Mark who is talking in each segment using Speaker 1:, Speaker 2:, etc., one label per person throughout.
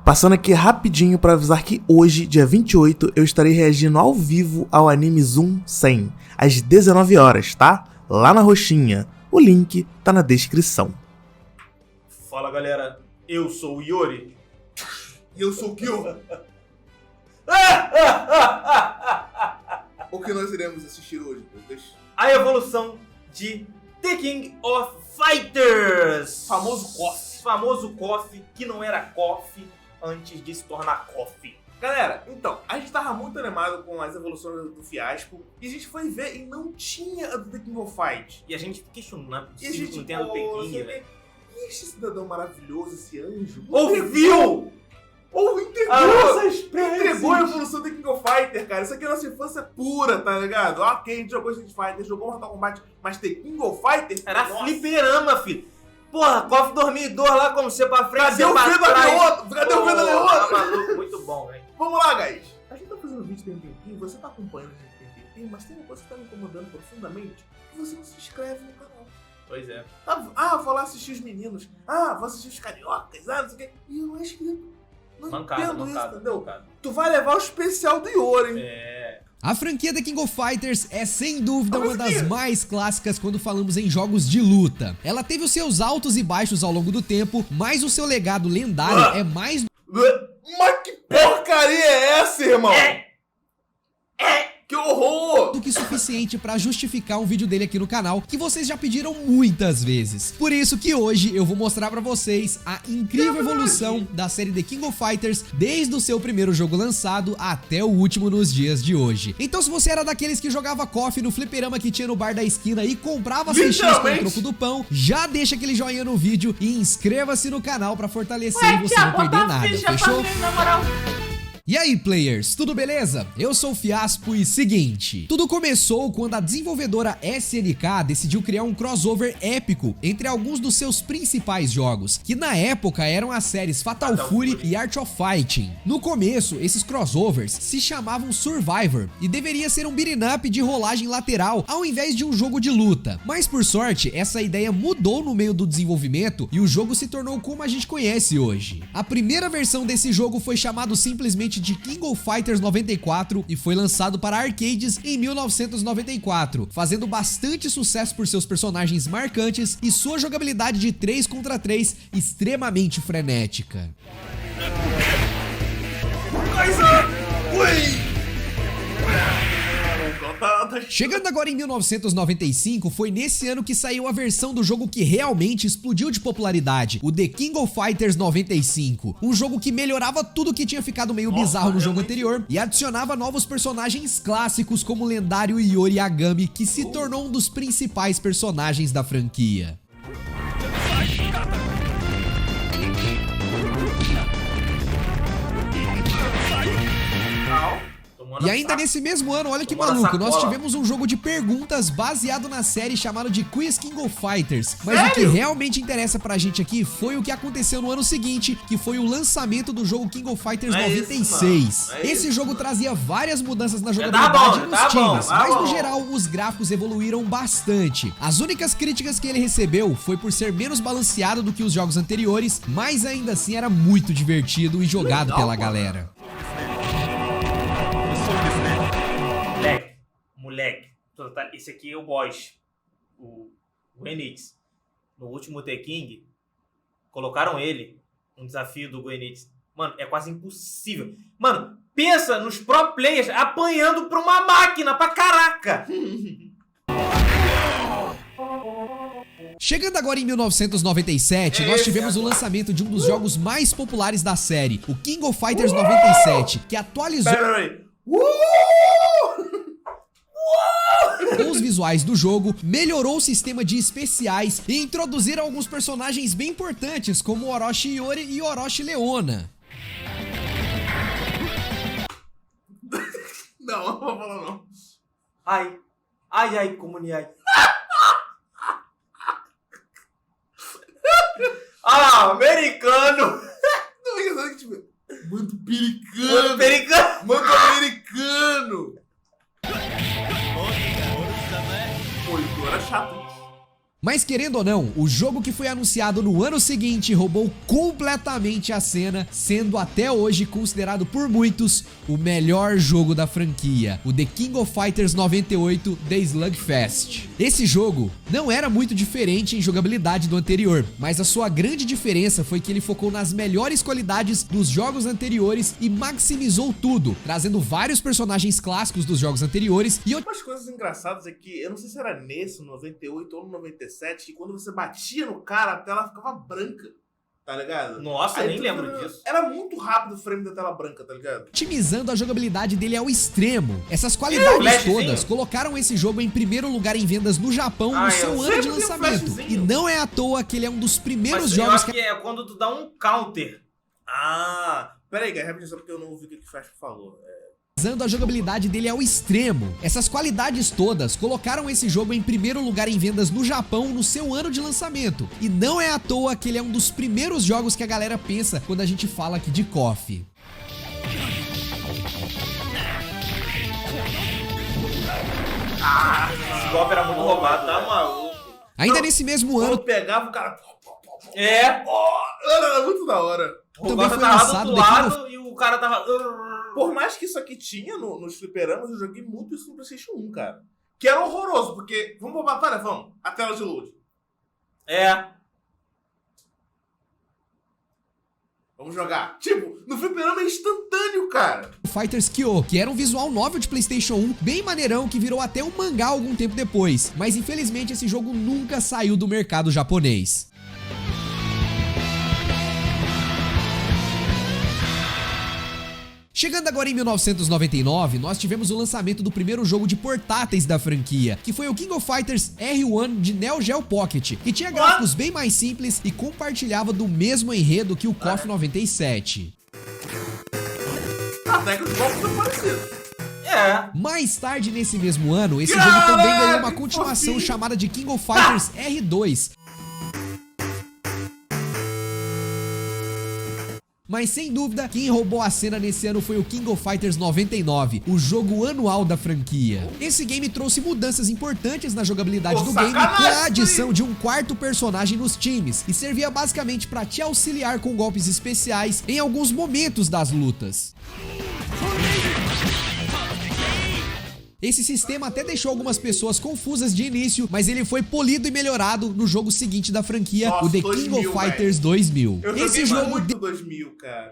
Speaker 1: Passando aqui rapidinho para avisar que hoje, dia 28, eu estarei reagindo ao vivo ao anime Zoom 100, às 19 horas, tá? Lá na roxinha. O link tá na descrição.
Speaker 2: Fala galera, eu sou o Yori.
Speaker 3: E eu sou o Kyo. O que nós iremos assistir hoje, Lucas?
Speaker 2: A evolução de The King of Fighters. Famoso KOF, que não era KOF antes de se tornar KOF.
Speaker 3: Galera, então, a gente tava muito animado com as evoluções do Fiasco e a gente foi ver e não tinha a do The King of Fight.
Speaker 2: E a gente questionou, não é
Speaker 3: E a gente,
Speaker 2: não tem a do The King,
Speaker 3: você
Speaker 2: velho.
Speaker 3: vê, e esse cidadão maravilhoso, esse anjo,
Speaker 2: Ouviu?
Speaker 3: Ou entregou a evolução do The King of Fighter, cara. Isso aqui é nossa infância pura, tá ligado? Ok, a gente jogou Street Fighter, jogou Mortal Kombat, mas The King of Fighter...
Speaker 2: Era
Speaker 3: nossa.
Speaker 2: fliperama, filho. Porra, KOF 2002 lá, como você pra frente,
Speaker 3: Cadê o
Speaker 2: pra
Speaker 3: Venda
Speaker 2: trás.
Speaker 3: Leoto? Cadê o Venda Leoto?
Speaker 2: Tá maluco, muito bom, velho.
Speaker 3: Vamos lá, guys. A gente tá fazendo vídeo tem um tempinho, você tá acompanhando a gente tem um tempinho, mas tem uma coisa que tá me incomodando profundamente, que você não se inscreve no canal.
Speaker 2: Pois é.
Speaker 3: Vou lá assistir os meninos. Vou assistir os cariocas, não sei o quê. E eu não é inscrito. Não entendo isso, entendeu? Tu vai levar o especial do Yori, hein?
Speaker 4: A franquia The King of Fighters é sem dúvida uma das mais clássicas quando falamos em jogos de luta. Ela teve os seus altos e baixos ao longo do tempo, mas o seu legado lendário é mais...
Speaker 3: Mas que porcaria é essa, irmão? Que horror!
Speaker 4: do que suficiente pra justificar um vídeo dele aqui no canal, que vocês já pediram muitas vezes. Por isso que hoje eu vou mostrar pra vocês a incrível evolução da série The King of Fighters, desde o seu primeiro jogo lançado até o último nos dias de hoje. Então se você era daqueles que jogava KOF no fliperama que tinha no bar da esquina e comprava CX com o troco do pão, já deixa aquele joinha no vídeo e inscreva-se no canal pra fortalecer e você não perder nada, fechou? E aí, players, tudo beleza? Eu sou o Fiaspo e seguinte, tudo começou quando a desenvolvedora SNK decidiu criar um crossover épico entre alguns dos seus principais jogos, que na época eram as séries Fatal Fury e Art of Fighting. No começo, esses crossovers se chamavam Survivor e deveria ser um beat'em up de rolagem lateral ao invés de um jogo de luta. Mas por sorte, essa ideia mudou no meio do desenvolvimento e o jogo se tornou como a gente conhece hoje. A primeira versão desse jogo foi chamado simplesmente de King of Fighters 94 e foi lançado para arcades em 1994, fazendo bastante sucesso por seus personagens marcantes e sua jogabilidade de 3 contra 3 extremamente frenética. Chegando agora em 1995, foi nesse ano que saiu a versão do jogo que realmente explodiu de popularidade, o The King of Fighters 95, um jogo que melhorava tudo que tinha ficado meio bizarro no jogo anterior e adicionava novos personagens clássicos como o lendário Yori Yagami, que se tornou um dos principais personagens da franquia. E ainda nesse mesmo ano, olha que maluco, nós tivemos um jogo de perguntas baseado na série chamado de Quiz King of Fighters. Mas o que realmente interessa pra gente aqui foi o que aconteceu no ano seguinte, que foi o lançamento do jogo King of Fighters 96. Esse jogo trazia várias mudanças na jogabilidade e nos times, mas no geral os gráficos evoluíram bastante. As únicas críticas que ele recebeu foi por ser menos balanceado do que os jogos anteriores, mas ainda assim era muito divertido e jogado pela galera.
Speaker 2: Moleque, esse aqui é o boss, o Goenitz. No último The King, colocaram ele, um desafio do Goenitz. Mano, é quase impossível. Mano, pensa nos pro players apanhando pra uma máquina, pra caraca.
Speaker 4: Chegando agora em 1997, nós tivemos o lançamento de um dos jogos mais populares da série, o King of Fighters 97, que atualizou com os visuais do jogo, melhorou o sistema de especiais e introduziram alguns personagens bem importantes como Orochi Yori e Orochi Leona.
Speaker 3: Não vou falar não.
Speaker 2: Ai, comunidade. Americano.
Speaker 3: Não fica pensando que tipo, muito pericano. Muito americano. Pô, o era chato.
Speaker 4: Mas querendo ou não, o jogo que foi anunciado no ano seguinte roubou completamente a cena, sendo até hoje considerado por muitos o melhor jogo da franquia, o The King of Fighters 98 The Slugfest. Esse jogo não era muito diferente em jogabilidade do anterior, mas a sua grande diferença foi que ele focou nas melhores qualidades dos jogos anteriores e maximizou tudo, trazendo vários personagens clássicos dos jogos anteriores e
Speaker 3: Umas coisas engraçadas é que, eu não sei se era nesse, no 98 ou no 97, que quando você batia no cara, a tela ficava branca, tá ligado?
Speaker 2: Nossa,
Speaker 3: Aí
Speaker 2: nem
Speaker 3: tu-
Speaker 2: lembro disso.
Speaker 3: Era muito rápido o frame da tela branca, tá ligado?
Speaker 4: otimizando a jogabilidade dele ao extremo. Essas qualidades
Speaker 2: flashzinho.
Speaker 4: todas colocaram esse jogo em primeiro lugar em vendas no Japão no
Speaker 2: Ah,
Speaker 4: seu
Speaker 2: eu
Speaker 4: ano
Speaker 3: sempre
Speaker 4: de
Speaker 3: tenho
Speaker 4: lançamento.
Speaker 3: flashzinho.
Speaker 4: E não é à toa que ele é um dos primeiros
Speaker 2: Mas eu
Speaker 4: jogos
Speaker 2: acho que é quando tu dá um counter.
Speaker 3: Ah, pera aí, rapidinho, só porque eu não ouvi o que o Flash falou.
Speaker 4: usando a jogabilidade dele ao extremo. Essas qualidades todas colocaram esse jogo em primeiro lugar em vendas no Japão no seu ano de lançamento. E não é à toa que ele é um dos primeiros jogos que a galera pensa quando a gente fala aqui de KOF.
Speaker 2: Esse golpe era muito roubado, tá maluco?
Speaker 4: Ainda
Speaker 3: Não,
Speaker 4: nesse mesmo
Speaker 3: Quando
Speaker 4: ano,
Speaker 3: pegava o cara...
Speaker 2: É,
Speaker 3: Era muito da hora.
Speaker 2: o
Speaker 4: também
Speaker 2: golpe
Speaker 4: foi
Speaker 2: tava
Speaker 4: lançado
Speaker 2: do
Speaker 4: The King
Speaker 2: lado e o cara tava...
Speaker 3: Por mais que isso aqui tinha nos fliperamas, eu joguei muito isso no PlayStation 1, cara. Que era horroroso, porque... Vamos pra batalha? Vamos. A tela de load.
Speaker 2: É.
Speaker 3: Vamos jogar. Tipo, no fliperama é instantâneo, cara.
Speaker 4: Fighters Kyo, que era um visual novel de PlayStation 1, bem maneirão, que virou até um mangá algum tempo depois. Mas infelizmente esse jogo nunca saiu do mercado japonês. Chegando agora em 1999, nós tivemos o lançamento do primeiro jogo de portáteis da franquia, que foi o King of Fighters R1 de Neo Geo Pocket, que tinha gráficos bem mais simples e compartilhava do mesmo enredo que o KOF 97.
Speaker 3: Até que os golpes são parecidos.
Speaker 2: É.
Speaker 4: Mais tarde nesse mesmo ano, esse
Speaker 3: Caralho,
Speaker 4: jogo também ganhou uma
Speaker 3: que
Speaker 4: continuação
Speaker 3: fofinho.
Speaker 4: chamada de King of Fighters R2. Mas sem dúvida, quem roubou a cena nesse ano foi o King of Fighters 99, o jogo anual da franquia. Esse game trouxe mudanças importantes na jogabilidade
Speaker 3: Pô,
Speaker 4: do game, com
Speaker 3: sacanagem
Speaker 4: a adição
Speaker 3: isso
Speaker 4: de um quarto personagem nos times, e servia basicamente para te auxiliar com golpes especiais em alguns momentos das lutas. Esse sistema até deixou algumas pessoas confusas de início, mas ele foi polido e melhorado no jogo seguinte da franquia,
Speaker 3: Nossa,
Speaker 4: o The
Speaker 3: 2000,
Speaker 4: King of Fighters 2000.
Speaker 3: Eu
Speaker 4: Esse
Speaker 3: joguei
Speaker 4: jogo
Speaker 3: muito 2000, cara.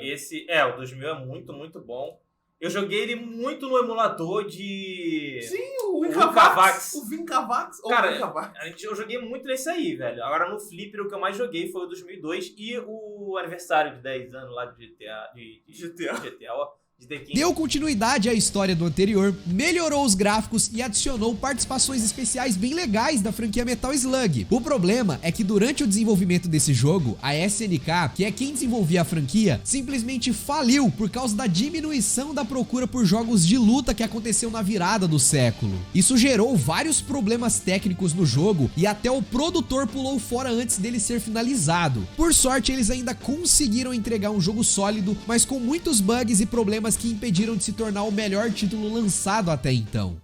Speaker 2: O 2000 é muito, muito bom. Eu joguei ele muito no emulador de...
Speaker 3: Sim, o
Speaker 2: Vincavax.
Speaker 3: Vincavax. O Vincavax. ou
Speaker 2: Cara,
Speaker 3: Vincavax.
Speaker 2: eu joguei muito nesse aí, velho. Agora no Flipper o que eu mais joguei foi o 2002 e o aniversário de 10 anos lá de GTA, ó. De The King.
Speaker 4: deu continuidade à história do anterior, melhorou os gráficos e adicionou participações especiais bem legais da franquia Metal Slug. O problema é que durante o desenvolvimento desse jogo, a SNK, que é quem desenvolvia a franquia, simplesmente faliu por causa da diminuição da procura por jogos de luta que aconteceu na virada do século. Isso gerou vários problemas técnicos no jogo e até o produtor pulou fora antes dele ser finalizado. Por sorte, eles ainda conseguiram entregar um jogo sólido, mas com muitos bugs e problemas que impediram de se tornar o melhor título lançado até então.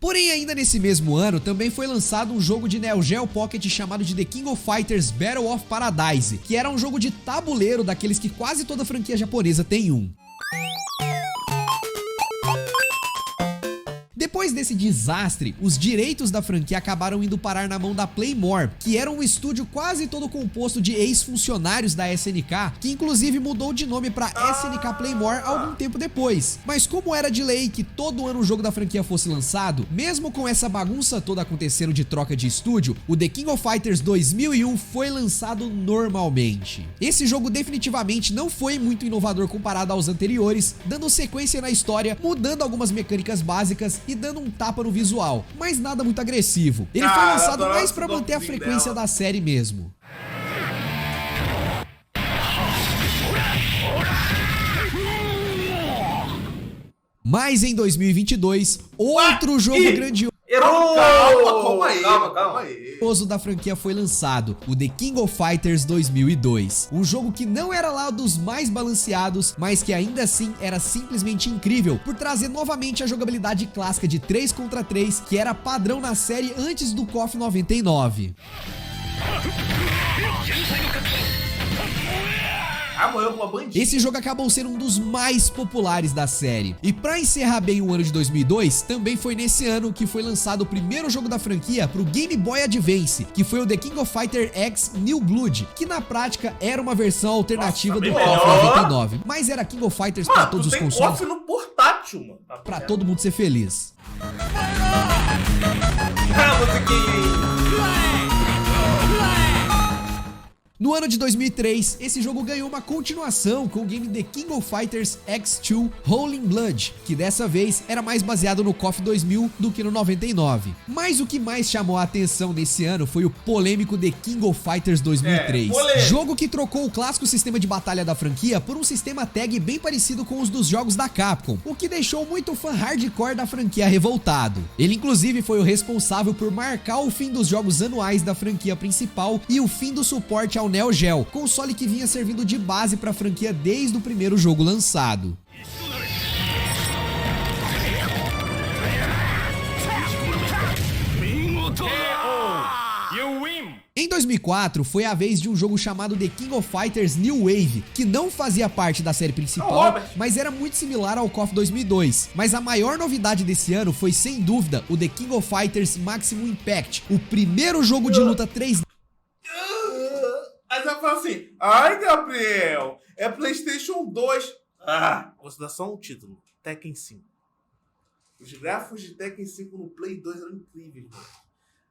Speaker 4: Porém, ainda nesse mesmo ano, também foi lançado um jogo de Neo Geo Pocket chamado de The King of Fighters Battle of Paradise, que era um jogo de tabuleiro daqueles que quase toda franquia japonesa tem um. Depois desse desastre, os direitos da franquia acabaram indo parar na mão da Playmore, que era um estúdio quase todo composto de ex-funcionários da SNK, que inclusive mudou de nome para SNK Playmore algum tempo depois. Mas como era de lei que todo ano o jogo da franquia fosse lançado, mesmo com essa bagunça toda acontecendo de troca de estúdio, o The King of Fighters 2001 foi lançado normalmente. Esse jogo definitivamente não foi muito inovador comparado aos anteriores, dando sequência na história, mudando algumas mecânicas básicas e dando um tapa no visual, mas nada muito agressivo. Ele foi lançado
Speaker 3: adorava
Speaker 4: mais pra
Speaker 3: esse
Speaker 4: manter a
Speaker 3: golpezinho
Speaker 4: frequência
Speaker 3: dela.
Speaker 4: da série mesmo. Mas em 2022, outro jogo grandioso.
Speaker 2: Errou!
Speaker 3: Calma aí.
Speaker 4: O da franquia foi lançado, o The King of Fighters 2002. Um jogo que não era lá dos mais balanceados, mas que ainda assim era simplesmente incrível, por trazer novamente a jogabilidade clássica de 3 contra 3, que era padrão na série antes do KOF 99.
Speaker 3: Morreu com uma bandida.
Speaker 4: Esse jogo acabou sendo um dos mais populares da série. E pra encerrar bem o ano de 2002, também foi nesse ano que foi lançado o primeiro jogo da franquia pro Game Boy Advance, que foi o The King of Fighters X New Blood, que na prática era uma versão alternativa do KOF 99. Mas era King of Fighters pra todos os consoles.
Speaker 3: KOF no portátil, mano.
Speaker 4: Pra todo mundo ser feliz. No ano de 2003, esse jogo ganhou uma continuação com o game The King of Fighters X2 Rolling Blood, que dessa vez era mais baseado no KOF 2000 do que no 99. Mas o que mais chamou a atenção nesse ano foi o polêmico The King of Fighters 2003, jogo que trocou o clássico sistema de batalha da franquia por um sistema tag bem parecido com os dos jogos da Capcom, o que deixou muito fã hardcore da franquia revoltado. Ele inclusive foi o responsável por marcar o fim dos jogos anuais da franquia principal e o fim do suporte ao Neo Geo, console que vinha servindo de base para a franquia desde o primeiro jogo lançado. Em 2004, foi a vez de um jogo chamado The King of Fighters New Wave, que não fazia parte da série principal, mas era muito similar ao KOF 2002. Mas a maior novidade desse ano foi, sem dúvida, o The King of Fighters Maximum Impact, o primeiro jogo de luta 3D.
Speaker 3: Aí você vai falar assim, ai, Gabriel, é PlayStation 2. Consideração ao título, Tekken 5. Os gráficos de Tekken 5 no Play 2 eram incríveis, mano.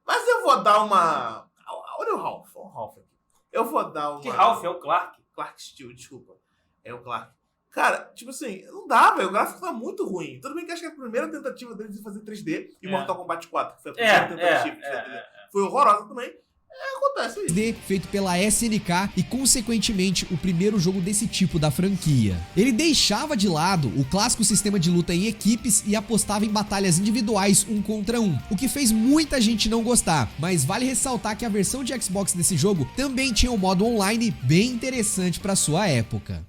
Speaker 3: Mas eu vou dar uma... Olha o Ralph aqui. Eu vou dar uma...
Speaker 2: Que Ralph? É o Clark?
Speaker 3: Clark Steel, desculpa. É o Clark. Cara, tipo assim, não dá, velho. O gráfico tá muito ruim. Tudo bem que acho que é a primeira tentativa deles de fazer 3D e Mortal Kombat 4, que foi a primeira tentativa. Foi horrorosa também. Acontece isso.
Speaker 4: Feito pela SNK e, consequentemente, o primeiro jogo desse tipo da franquia. Ele deixava de lado o clássico sistema de luta em equipes e apostava em batalhas individuais 1 contra 1, o que fez muita gente não gostar, mas vale ressaltar que a versão de Xbox desse jogo também tinha um modo online bem interessante para sua época.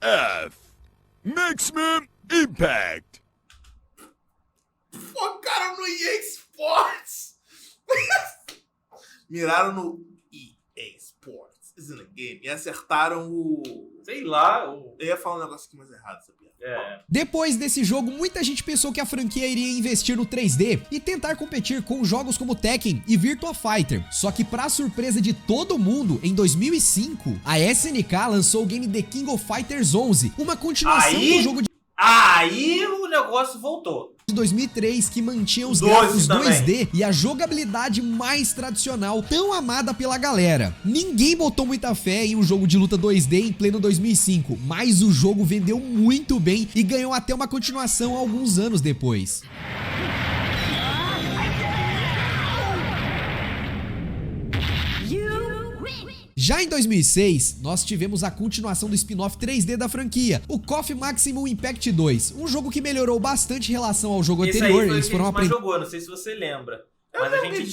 Speaker 5: KOF Maximum Impact.
Speaker 3: Focaram no EA Sports. Miraram no EA Sports. Is in a game. E acertaram o...
Speaker 2: Sei lá.
Speaker 3: Eu ia falar um negócio aqui mais errado, sabia?
Speaker 4: Depois desse jogo, muita gente pensou que a franquia iria investir no 3D e tentar competir com jogos como Tekken e Virtua Fighter. Só que, pra surpresa de todo mundo, em 2005, a SNK lançou o game The King of Fighters 11, uma continuação do jogo de...
Speaker 2: Aí o negócio voltou.
Speaker 4: De 2003, que mantinha os gráficos 2D e a jogabilidade mais tradicional, tão amada pela galera. Ninguém botou muita fé em um jogo de luta 2D em pleno 2005, mas o jogo vendeu muito bem e ganhou até uma continuação alguns anos depois. Já em 2006, nós tivemos a continuação do spin-off 3D da franquia, o KOF Maximum Impact 2, um jogo que melhorou bastante em relação ao jogo anterior.
Speaker 2: Eles foram aprendendo. Jogou, não sei se você lembra, mas a gente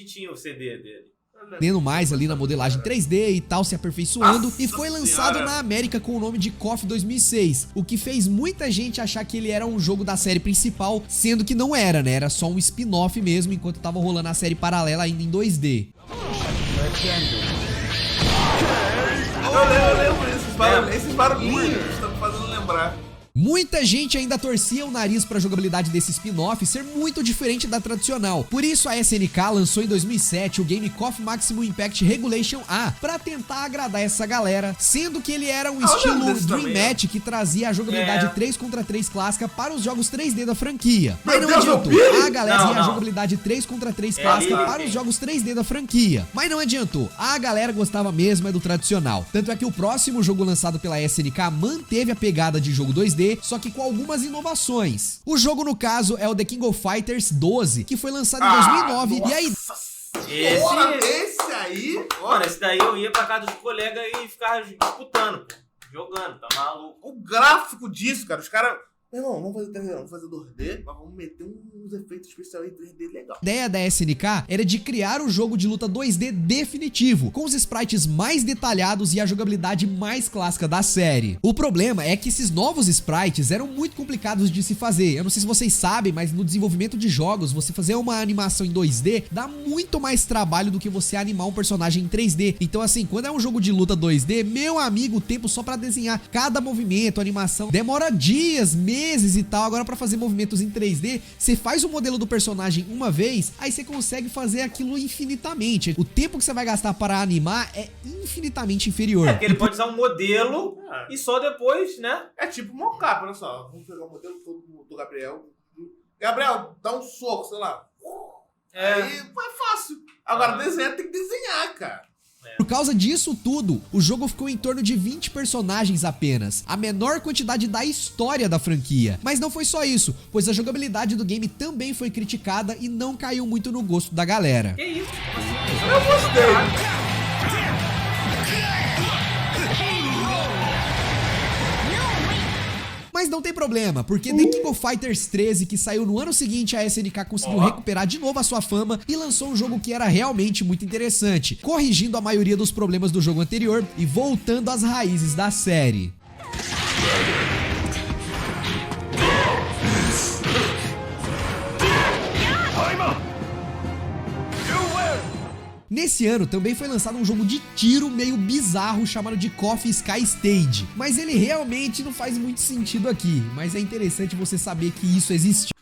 Speaker 2: tinha o CD dele.
Speaker 4: Tendo mais ali na modelagem 3D e tal, se aperfeiçoando, e foi lançado na América com o nome de KOF 2006, o que fez muita gente achar que ele era um jogo da série principal, sendo que não era, né? Era só um spin-off mesmo, enquanto tava rolando a série paralela ainda em 2D.
Speaker 3: Eu lembro esses barulhinhos estão me fazendo lembrar.
Speaker 4: Muita gente ainda torcia o nariz para a jogabilidade desse spin-off ser muito diferente da tradicional. Por isso a SNK lançou em 2007 o game KOF Maximum Impact Regulation A para tentar agradar essa galera, sendo que ele era um estilo Dream Match que trazia a jogabilidade 3 contra 3 clássica para os jogos 3D da franquia. Mas não adiantou. A galera tinha a jogabilidade 3 contra 3 clássica para os jogos 3D da franquia. Mas não adiantou. A galera gostava mesmo do tradicional. Tanto é que o próximo jogo lançado pela SNK manteve a pegada de jogo 2D, só que com algumas inovações. O jogo, no caso, é o The King of Fighters 12, que foi lançado em 2009. E aí...
Speaker 3: Esse aí Aí,
Speaker 2: Mano,
Speaker 3: olha,
Speaker 2: esse daí eu ia pra casa dos colegas e ficava disputando, pô. Jogando, tá maluco.
Speaker 3: o gráfico disso, cara, os caras... Meu irmão, vamos fazer 3D, não, vamos fazer 2D, mas vamos meter uns efeitos especiais em 3D legal.
Speaker 4: A ideia da SNK era de criar um jogo de luta 2D definitivo, com os sprites mais detalhados e a jogabilidade mais clássica da série. O problema é que esses novos sprites eram muito complicados de se fazer. Eu não sei se vocês sabem, mas no desenvolvimento de jogos, você fazer uma animação em 2D dá muito mais trabalho do que você animar um personagem em 3D. Então assim, quando é um jogo de luta 2D, meu amigo, o tempo só pra desenhar cada movimento, animação, demora dias, meses e tal. Agora pra fazer movimentos em 3D, você faz o modelo do personagem uma vez, aí você consegue fazer aquilo infinitamente. O tempo que você vai gastar para animar é infinitamente inferior.
Speaker 2: Porque ele pode usar um modelo e só depois, né?
Speaker 3: É tipo mocap, olha só. Vamos pegar o modelo todo do Gabriel. Gabriel, dá um soco, sei lá. Aí é fácil. Agora desenhar tem que desenhar, cara.
Speaker 4: Por causa disso tudo, o jogo ficou em torno de 20 personagens apenas, a menor quantidade da história da franquia. Mas não foi só isso, pois a jogabilidade do game também foi criticada e não caiu muito no gosto da galera.
Speaker 2: Que isso?
Speaker 3: Eu gostei.
Speaker 4: Mas não tem problema, porque The King of Fighters 13, que saiu no ano seguinte, a SNK conseguiu recuperar de novo a sua fama e lançou um jogo que era realmente muito interessante, corrigindo a maioria dos problemas do jogo anterior e voltando às raízes da série. Nesse ano também foi lançado um jogo de tiro meio bizarro chamado de Coffee Sky Stage, mas ele realmente não faz muito sentido aqui, mas é interessante você saber que isso existiu.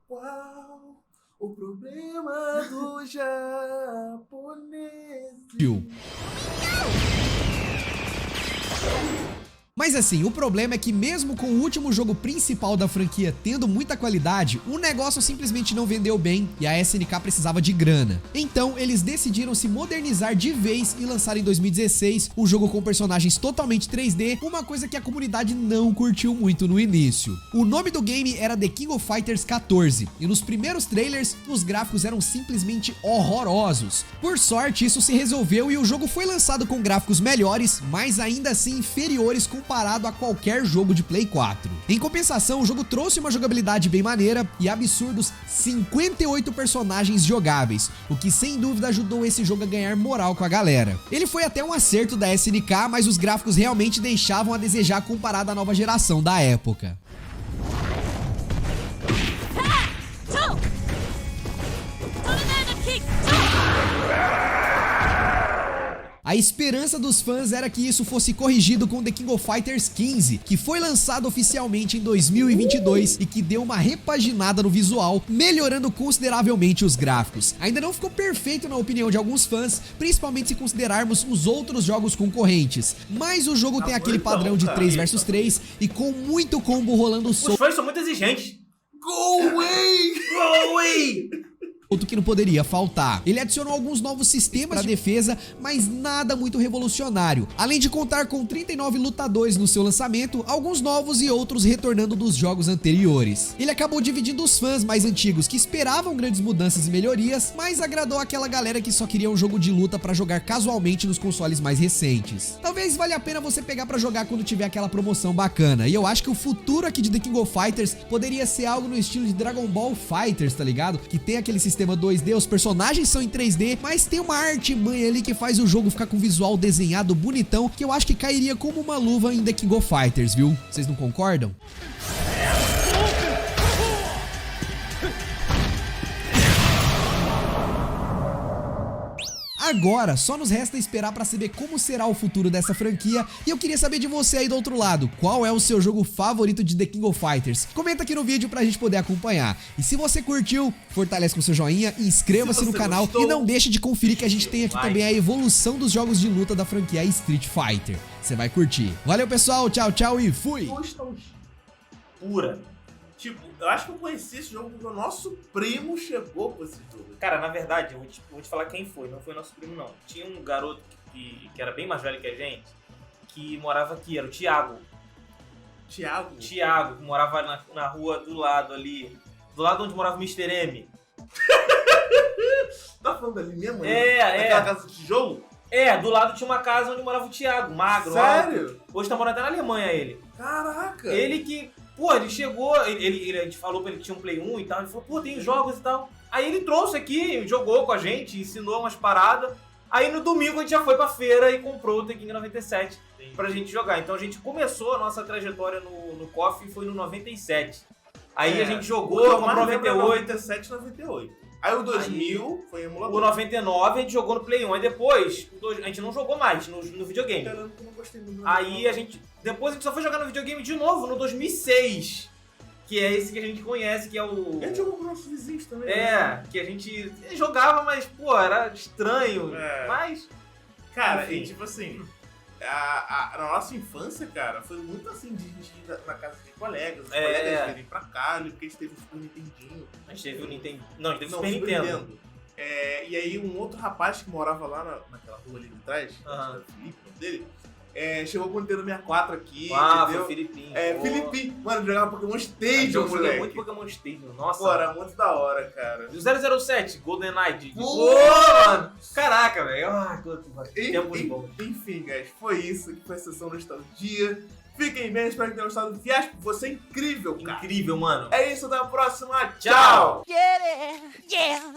Speaker 3: Qual o problema do japonês?
Speaker 4: Mas assim, o problema é que mesmo com o último jogo principal da franquia tendo muita qualidade, o negócio simplesmente não vendeu bem e a SNK precisava de grana. Então eles decidiram se modernizar de vez e lançar em 2016 um jogo com personagens totalmente 3D, uma coisa que a comunidade não curtiu muito no início. O nome do game era The King of Fighters 14 e nos primeiros trailers os gráficos eram simplesmente horrorosos. Por sorte isso se resolveu e o jogo foi lançado com gráficos melhores, mas ainda assim inferiores comparado a qualquer jogo de Play 4. Em compensação, o jogo trouxe uma jogabilidade bem maneira e absurdos 58 personagens jogáveis, o que sem dúvida ajudou esse jogo a ganhar moral com a galera. Ele foi até um acerto da SNK, mas os gráficos realmente deixavam a desejar comparado à nova geração da época. A esperança dos fãs era que isso fosse corrigido com The King of Fighters 15, que foi lançado oficialmente em 2022 e que deu uma repaginada no visual, melhorando consideravelmente os gráficos. Ainda não ficou perfeito na opinião de alguns fãs, principalmente se considerarmos os outros jogos concorrentes, mas o jogo tem aquele padrão de 3 vs 3 e com muito combo rolando solto.
Speaker 2: Os fãs são muito exigentes.
Speaker 3: Go away!
Speaker 2: Go away!
Speaker 4: Outro que não poderia faltar. Ele adicionou alguns novos sistemas para defesa, mas nada muito revolucionário. Além de contar com 39 lutadores no seu lançamento, alguns novos e outros retornando dos jogos anteriores. Ele acabou dividindo os fãs mais antigos que esperavam grandes mudanças e melhorias, mas agradou aquela galera que só queria um jogo de luta para jogar casualmente nos consoles mais recentes. Talvez valha a pena você pegar para jogar quando tiver aquela promoção bacana. E eu acho que o futuro aqui de The King of Fighters poderia ser algo no estilo de Dragon Ball Fighters, tá ligado? Que tem aquele sistema 2D, os personagens são em 3D, mas tem uma artimanha ali que faz o jogo ficar com visual desenhado bonitão, que eu acho que cairia como uma luva em The King of Fighters, viu? Vocês não concordam? Agora, só nos resta esperar pra saber como será o futuro dessa franquia e eu queria saber de você aí do outro lado, qual é o seu jogo favorito de The King of Fighters? Comenta aqui no vídeo pra gente poder acompanhar. E se você curtiu, fortalece com seu joinha, inscreva-se no canal e não deixe de conferir que a gente tem aqui também a evolução dos jogos de luta da franquia Street Fighter. Você vai curtir. Valeu pessoal, tchau, tchau e fui!
Speaker 2: Pura.
Speaker 3: Tipo, eu acho que eu conheci esse jogo porque o nosso primo chegou com esse jogo.
Speaker 2: Cara, na verdade, eu vou te falar quem foi. Não foi nosso primo, não. Tinha um garoto que era bem mais velho que a gente, que morava aqui, era o Thiago.
Speaker 3: Thiago?
Speaker 2: Thiago, que morava na rua do lado ali. Do lado onde morava o Mr. M.
Speaker 3: Tá falando ali mesmo?
Speaker 2: Naquela
Speaker 3: casa de tijolo?
Speaker 2: Do lado tinha uma casa onde morava o Thiago, magro.
Speaker 3: Sério?
Speaker 2: Alto. Hoje tá morando até na Alemanha ele.
Speaker 3: Caraca!
Speaker 2: Ele que, pô, ele chegou, a gente falou pra ele que tinha um Play 1 e tal, ele falou, pô, tem jogos e tal. Aí ele trouxe aqui, jogou com a gente, ensinou umas paradas. Aí no domingo a gente já foi pra feira e comprou o The King 97 pra gente jogar. Então a gente começou a nossa trajetória no KOF foi no 97. Aí a gente jogou com o 98.
Speaker 3: 97, 98. Aí o 2000 foi emulador.
Speaker 2: O 99 a gente jogou no Play 1. Aí depois, a gente não jogou mais no videogame.
Speaker 3: Caramba, eu não gostei muito.
Speaker 2: Aí depois a gente só foi jogar no videogame de novo no 2006. Que é esse que a gente conhece, que é o...
Speaker 3: A gente jogou com nossos vizinhos também.
Speaker 2: que a gente jogava, mas, pô, era estranho. Mas...
Speaker 3: Cara,
Speaker 2: enfim.
Speaker 3: e tipo assim, na nossa infância, cara, foi muito assim de gente ir na casa de colegas, os colegas virem pra cá, porque a gente teve o Super Nintendinho.
Speaker 2: A gente teve o Nintendo... Não, a gente teve o Super Nintendo.
Speaker 3: E aí um outro rapaz que morava lá naquela rua ali de trás, acho que era o Felipe, o nome dele, chegou com o Nintendo 64 aqui,
Speaker 2: foi
Speaker 3: entendeu?
Speaker 2: o Filipinho.
Speaker 3: Filipinho. Mano, jogava Pokémon Stadium,
Speaker 2: Eu joguei
Speaker 3: moleque.
Speaker 2: muito Pokémon Stadium, nossa.
Speaker 3: Pô, era muito da hora, cara.
Speaker 2: E o 007, GoldenEye.
Speaker 3: Pô,
Speaker 2: mano. Caraca, velho. Tempos bons.
Speaker 3: Enfim, guys, foi isso que foi a sessão Nostalgia. Fiquem bem, espero que tenham gostado do Fiasco. Você é incrível, cara.
Speaker 2: Incrível, mano.
Speaker 3: É isso, até a próxima. Tchau!
Speaker 6: Get it, yeah.